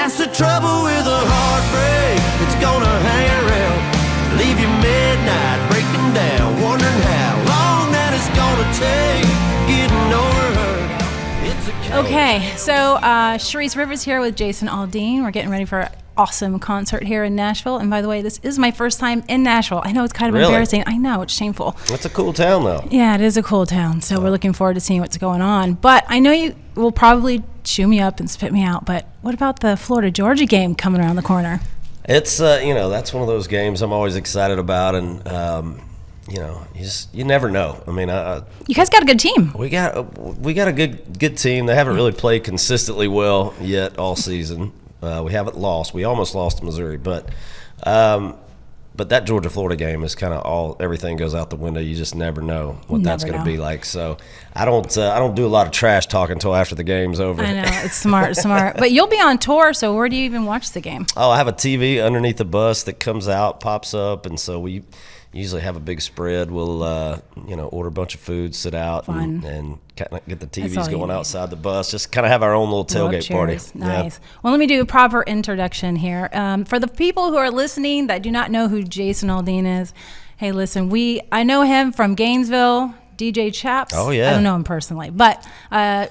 That's the trouble with a heartbreak. It's gonna hang around, leave you midnight breaking down, wondering how long that it's gonna take getting over her. It's a Okay, so Charisse Rivers here with Jason Aldean. We're getting ready for an awesome concert here in Nashville. And by the way, this is my first time in Nashville. I know it's kind of embarrassing. I know, it's shameful. It's a cool town, though. Yeah, it is a cool town. So we're looking forward to seeing what's going on. But I know you will probably chew me up and spit me out. But what about the Florida-Georgia game coming around the corner? It's, that's one of those games I'm always excited about. And, you never know. I mean, You guys got a good team. we got a good team. They haven't really played consistently well yet all season. We haven't lost. We almost lost to Missouri, but that Georgia-Florida game is kind of everything goes out the window. You just never know what that's going to be like. So I don't do a lot of trash talk until after the game's over. I know, it's smart. But you'll be on tour, so where do you even watch the game? Oh, I have a TV underneath the bus that comes out, pops up, and so we usually have a big spread. We'll order a bunch of food, sit out, and kind of get the TVs going outside the bus. Just kind of have our own little tailgate party. Nice. Yeah. Well, let me do a proper introduction here. For the people who are listening that do not know who Jason Aldean is, hey, listen, I know him from Gainesville, DJ Chaps. Oh, yeah. I don't know him personally, but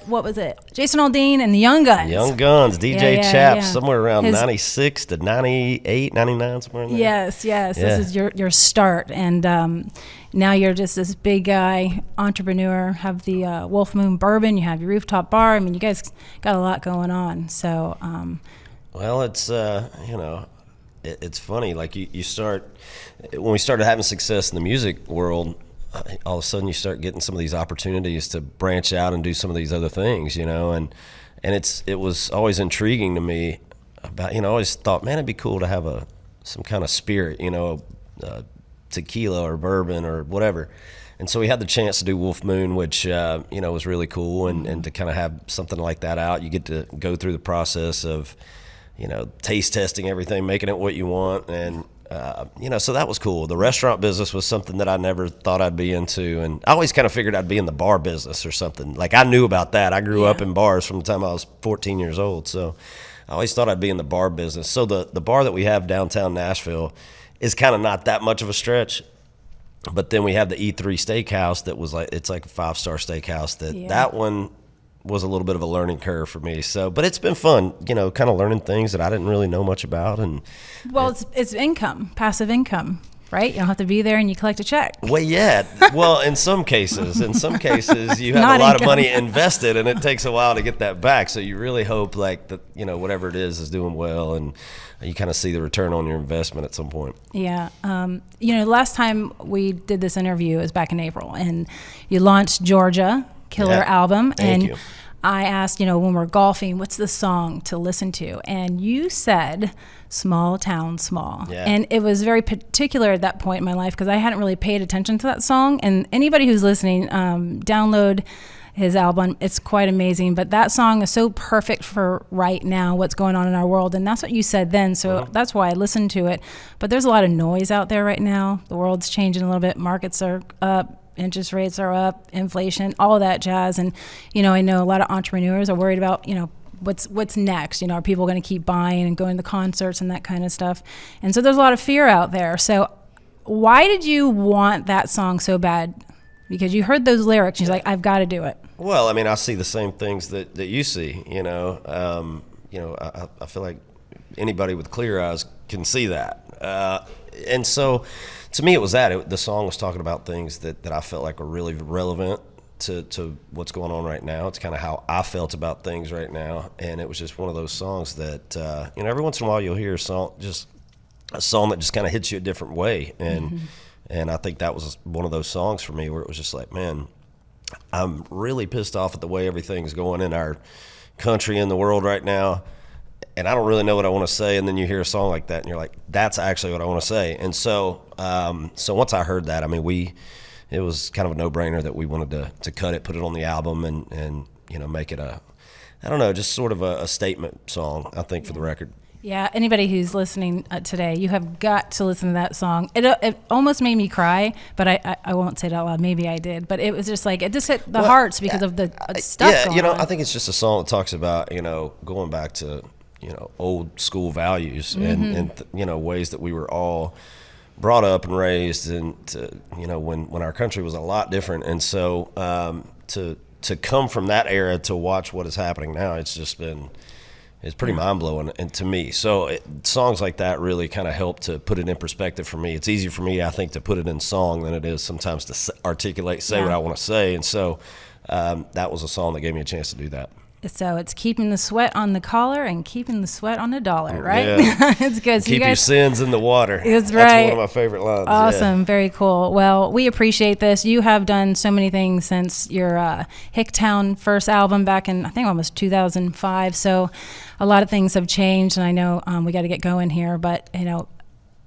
what was it? Jason Aldean and the Young Guns. Young Guns, DJ Chaps, yeah. somewhere around 96 to 98, 99, somewhere in there. Yes. Yeah. This is your start. And now you're just this big guy, entrepreneur, have the Wolf Moon Bourbon, you have your rooftop bar. I mean, you guys got a lot going on. So, well, it's, it's funny. Like you start, when we started having success in the music world, all of a sudden you start getting some of these opportunities to branch out and do some of these other things, and it was always intriguing to me about, I always thought, man, it'd be cool to have some kind of spirit, tequila or bourbon or whatever. And so we had the chance to do Wolf Moon, which, was really cool. And to kind of have something like that out, you get to go through the process of, taste testing everything, making it what you want. And, so that was cool. The restaurant business was something that I never thought I'd be into. And I always kind of figured I'd be in the bar business or something. Like I knew about that. I grew up in bars from the time I was 14 years old. So I always thought I'd be in the bar business. So the bar that we have downtown Nashville is kind of not that much of a stretch. But then we have the E3 Steakhouse it's like a 5-star steakhouse. That one was a little bit of a learning curve for me. So, but it's been fun, kind of learning things that I didn't really know much about. And it's income, passive income, right? You don't have to be there and you collect a check. Well, yeah. Well, in some cases you have a lot of money invested, and it takes a while to get that back. So you really hope like that, whatever it is doing well, and you kind of see the return on your investment at some point. Yeah. Last time we did this interview was back in April, and you launched Georgia Killer album. Thank you. I asked, when we're golfing, what's the song to listen to? And you said Small Town Small. Yeah. And it was very particular at that point in my life because I hadn't really paid attention to that song. And anybody who's listening, download his album. It's quite amazing. But that song is so perfect for right now, what's going on in our world. And that's what you said then. So that's why I listened to it. But there's a lot of noise out there right now. The world's changing a little bit. Markets are up. Interest rates are up, inflation, all of that jazz. And, I know a lot of entrepreneurs are worried about, what's next? Are people going to keep buying and going to concerts and that kind of stuff? And so there's a lot of fear out there. So why did you want that song so bad? Because you heard those lyrics, and you're like, I've got to do it. Well, I mean, I see the same things that you see, I feel like anybody with clear eyes can see that. And so to me, it was that. The song was talking about things that I felt like were really relevant to what's going on right now. It's kind of how I felt about things right now. And it was just one of those songs that, every once in a while you'll hear a song that just kind of hits you a different way. And I think that was one of those songs for me where it was just like, man, I'm really pissed off at the way everything's going in our country and the world right now. And I don't really know what I want to say. And then you hear a song like that and you're like, that's actually what I want to say. And so once I heard that, I mean, it was kind of a no-brainer that we wanted to cut it, put it on the album and make it just sort of a statement song, I think, for the record. Yeah, anybody who's listening today, you have got to listen to that song. It almost made me cry, but I won't say it out loud. Maybe I did, but it was just like, it just hit the hearts because of the stuff going on. I think it's just a song that talks about, going back to old school values and ways that we were all brought up and raised, and when our country was a lot different. And so to come from that era to watch what is happening now, it's pretty mind-blowing, and to me. So songs like that really kind of help to put it in perspective for me. It's easier for me, I think, to put it in song than it is sometimes to articulate, say what I want to say. And so that was a song that gave me a chance to do that. So it's keeping the sweat on the collar and keeping the sweat on the dollar, right? Yeah. It's good. So Keep your sins in the water. That's right. That's one of my favorite lines. Awesome. Yeah. Very cool. Well, we appreciate this. You have done so many things since your Hicktown first album back in, I think, almost 2005. So a lot of things have changed, and I know we got to get going here, but,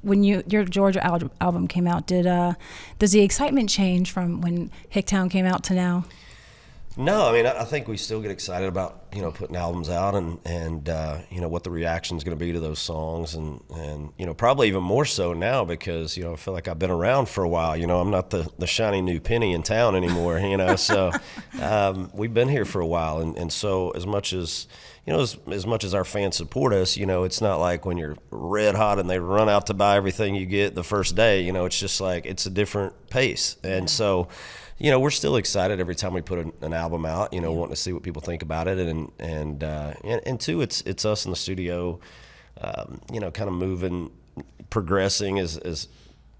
when your Georgia album came out, does the excitement change from when Hicktown came out to now? No, I mean, I think we still get excited about, putting albums out and what the reaction is going to be to those songs. And probably even more so now because, I feel like I've been around for a while. I'm not the shiny new penny in town anymore, so we've been here for a while. And so as much as, as much as our fans support us, it's not like when you're red hot and they run out to buy everything you get the first day, it's just like it's a different pace. And so, we're still excited every time we put an album out, wanting to see what people think about it. And two, it's us in the studio, kind of moving, progressing as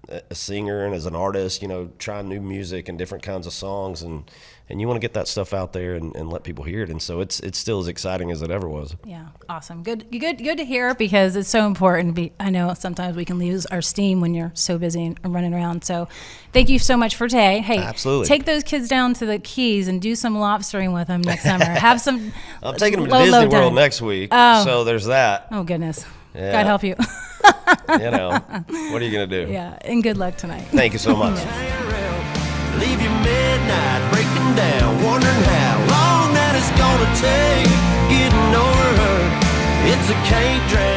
a singer and as an artist, trying new music and different kinds of songs. And you want to get that stuff out there and let people hear it. And so it's still as exciting as it ever was. Yeah. Awesome. Good to hear, because it's so important. I know sometimes we can lose our steam when you're so busy and running around. So thank you so much for today. Hey, absolutely. Take those kids down to the Keys and do some lobstering with them next summer. Have some. I'm taking them to Disney World next week. Oh. So there's that. Oh, goodness. Yeah. God help you. What are you going to do? Yeah. And good luck tonight. Thank you so much. Leave you midnight breaking down, wondering how long that it's gonna take getting over her. It's a can't drag